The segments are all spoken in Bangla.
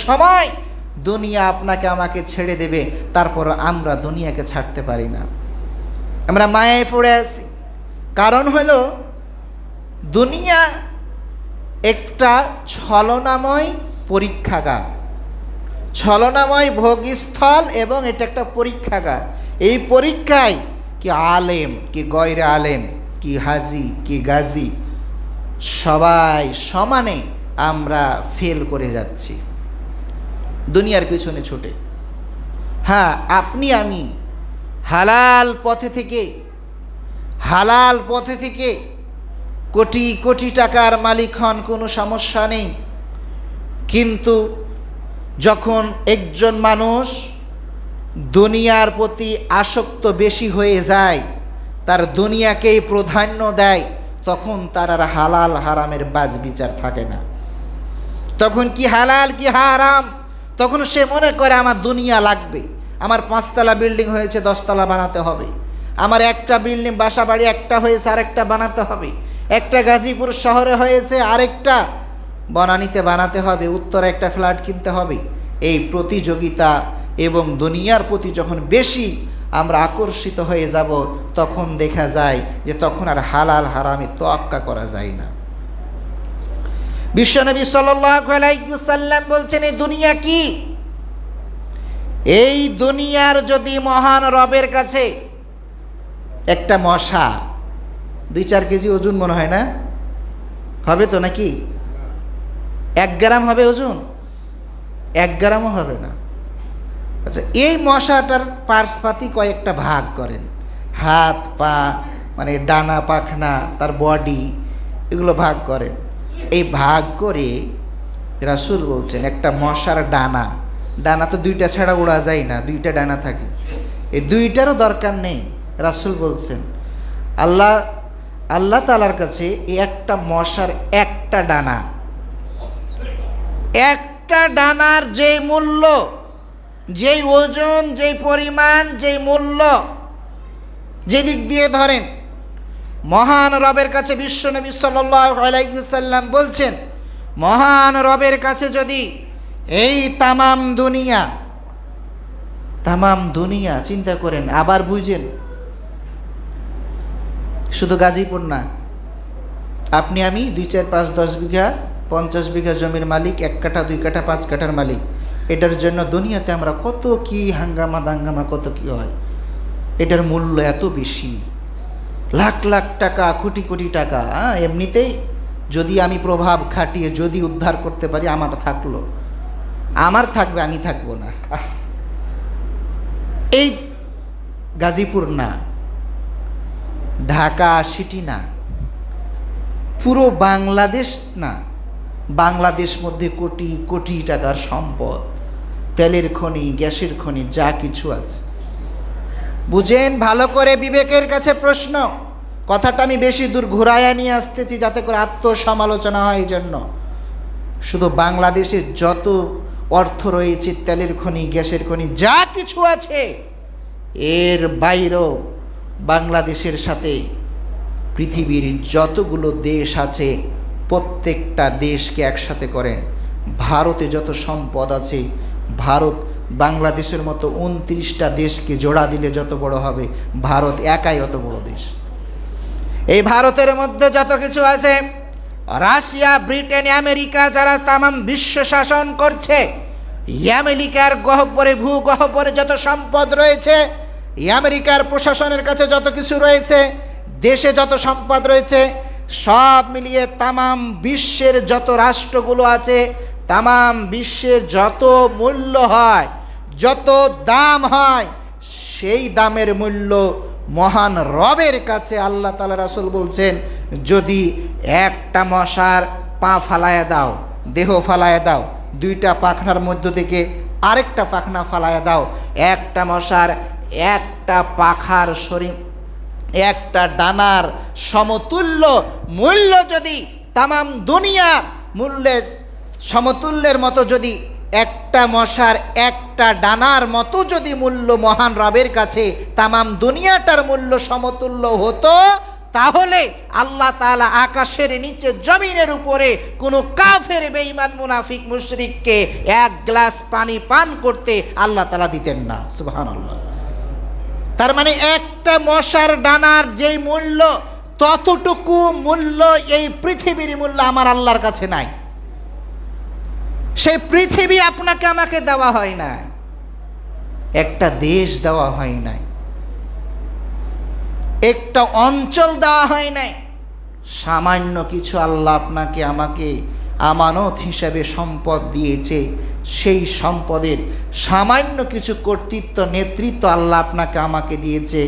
সময় দুনিয়া আপনাকে আমাকে ছেড়ে দেবে, তারপর আমরা দুনিয়াকে ছাড়তে পারি না, আমরা মায়ায় পড়ে আছি। কারণ হলো দুনিয়া একটা ছলনাময় পরীক্ষাগার, ছলনাময় ভোগস্থল, এবং এটা একটা পরীক্ষাগার। এই পরীক্ষায় কি আলেম, কি গয়রে আলেম, কি হাজি, কি গাজী, সবাই সমানে আমরা ফেল করে যাচ্ছি দুনিয়ার পিছনে ছুটে। হ্যাঁ, আপনি আমি হালাল পথে থেকে কোটি কোটি টাকার মালিক হন, কোনো সমস্যা নেই। কিন্তু যখন একজন মানুষ দুনিয়ার প্রতি আসক্ত বেশি হয়ে যায়, তার দুনিয়াকেই প্রাধান্য দেয়, তখন তার আর হালাল হারামের বাজ বিচার থাকে না। তখন কি হালাল কি হারাম, তখন সে মনে করে আমার দুনিয়া লাগবে, আমার 5 তলা বিল্ডিং হয়েছে 10 তলা বানাতে হবে, আমার একটা বিল্ডিং বাসা বাড়ি একটা হয়েছে আরেকটা বানাতে হবে, একটা গাজীপুর শহরে হয়েছে আরেকটা বনানীতে বানাতে হবে, উত্তরে একটা ফ্ল্যাট কিনতে হবে। এই প্রতিযোগিতা এবং দুনিয়ার প্রতি যখন বেশি আমরা আকর্ষিত হয়ে যাব, তখন দেখা যায় যে তখন আর হালাল হারামে তোয়াক্কা করা যায় না। বিশ্বনবী সাল্লাল্লাহু আলাইহি ওয়াসাল্লাম বলছেন, এই দুনিয়া কি? এই দুনিয়ার যদি মহান রবের কাছে একটা মশা 2-4 কেজি ওজন মনে হয় না, হবে তো নাকি? 1 গ্রাম হবে ওজন? 1 গ্রামও হবে না। আচ্ছা, এই মশাটার পার্শ্বপাতি কয়েকটা ভাগ করেন, হাত পা, মানে ডানা পাখনা, তার বডি, এগুলো ভাগ করেন। এই ভাগ করে রাসূল বলছেন একটা মশার ডানা তো 2টা ছাড়া উড়া যায় না, 2টা ডানা থাকে, এই 2টারও দরকার নেই। রাসূল বলছেন আল্লাহ তাআলার কাছে এই একটা মশার একটা ডানার যে মূল্য, যেই ওজন, যেই পরিমাণ, যেই মূল্য, যেদিক দিয়ে ধরেন, মহান রবের কাছে বিশ্বনবী সাল্লাল্লাহু আলাইহি ওয়াসাল্লাম বলছেন, মহান রবের কাছে যদি এই তামাম দুনিয়া চিন্তা করেন, আবার বুঝেন, শুধু গাজীপুর না, আপনি আমি 2, 4, 5, 10 বিঘা 50 বিঘা জমির মালিক, 1 কাঠা 2 কাঠা 5 কাঠার মালিক। এটার জন্য দুনিয়াতে আমরা কত কি হাঙ্গামা দাঙ্গামা, কত কি হয়, এটার মূল্য এত বেশি, লাখ লাখ টাকা, কোটি কোটি টাকা। এমনিতেই যদি আমি প্রভাব খাটিয়ে যদি উদ্ধার করতে পারি, আমার থাকবে, আমি থাকবো না। এই গাজীপুর না, ঢাকা সিটি না, পুরো বাংলাদেশ না, বাংলাদেশ মধ্যে কোটি কোটি টাকার সম্পদ, তেলের খনি, গ্যাসের খনি, যা কিছু আছে। বুঝেন ভালো করে, বিবেকের কাছে প্রশ্ন। কথাটা আমি বেশি দূর ঘুরাইয়া নিয়ে আসতেছি যাতে করে আত্মসমালোচনা হয়। এই জন্য শুধু বাংলাদেশে যত অর্থ রয়েছে, তেলের খনি, গ্যাসের খনি, যা কিছু আছে, এর বাইরেও বাংলাদেশের সাথে পৃথিবীর যতগুলো দেশ আছে, প্রত্যেকটা দেশকে একসাথে করেন, ভারতে যত সম্পদ আছে, ভারত বাংলাদেশের মতো 29টা দেশকে জোড়া দিলে যত বড় হবে, ভারত একাই অত বড় দেশ। এই ভারতের মধ্যে যত কিছু আছে, রাশিয়া, ব্রিটেন, আমেরিকা যারা তামাম বিশ্ব শাসন করছে, আমেরিকার গহ্বরে, ভূগহ্বরে যত সম্পদ রয়েছে, আমেরিকার প্রশাসনের কাছে যত কিছু রয়েছে, দেশে যত সম্পদ রয়েছে, সব মিলিয়ে তামাম বিশ্বের যত রাষ্ট্রগুলো আছে, তামাম বিশ্বের যত মূল্য হয়, যত দাম হয়, সেই দামের মূল্য মহান রবের কাছে আল্লাহ তাআলা, রাসূল বলছেন, যদি একটা মশার পা ফালায়া দাও, দেহ ফালায়া দাও, 2টা পাখনার মধ্য থেকে আরেকটা পাখনা ফালায়া দাও, একটা মশার একটা পাখার শরীর, একটা ডানার সমতুল্য মূল্য যদি তামাম দুনিয়ার মূল্যের সমতুল্যের মতো, যদি একটা মশার একটা ডানার মতো যদি মূল্য মহান রবের কাছে তামাম দুনিয়াটার মূল্য সমতুল্য হতো, তাহলে আল্লাহ তাআলা আকাশের নিচে জমিনের উপরে কোনো কাফের বেঈমান মুনাফিক মুশরিককে এক গ্লাস পানি পান করতে আল্লাহ তাআলা দিতেন না। সুবহানাল্লাহ। তার মানে একটা মশার ডানার যেই মূল্য, ততটুকু মূল্য এই পৃথিবীর মূল্য আমার আল্লাহর কাছে নাই। সেই পৃথিবী আপনাকে আমাকে দেওয়া হয় না, একটা দেশ দেওয়া হয় নাই, একটা অঞ্চল দেওয়া হয় নাই। সামান্য কিছু আল্লাহ আপনাকে আমাকে আমানত হিসাবে সম্পদ দিয়েছে। সেই সম্পদের সামান্য কিছু কর্তৃত্ব, নেতৃত্ব আল্লাহ আপনাকে আমাকে দিয়েছে।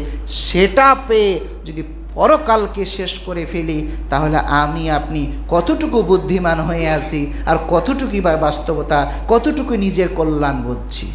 সেটা পেয়ে যদি পরকালকে শেষ করে ফেলি, তাহলে আমি আপনি কতটুকু বুদ্ধিমান হয়ে আছি আর কতটুকু বা বাস্তবতা, কতটুকু নিজের কল্যাণ বুঝছি।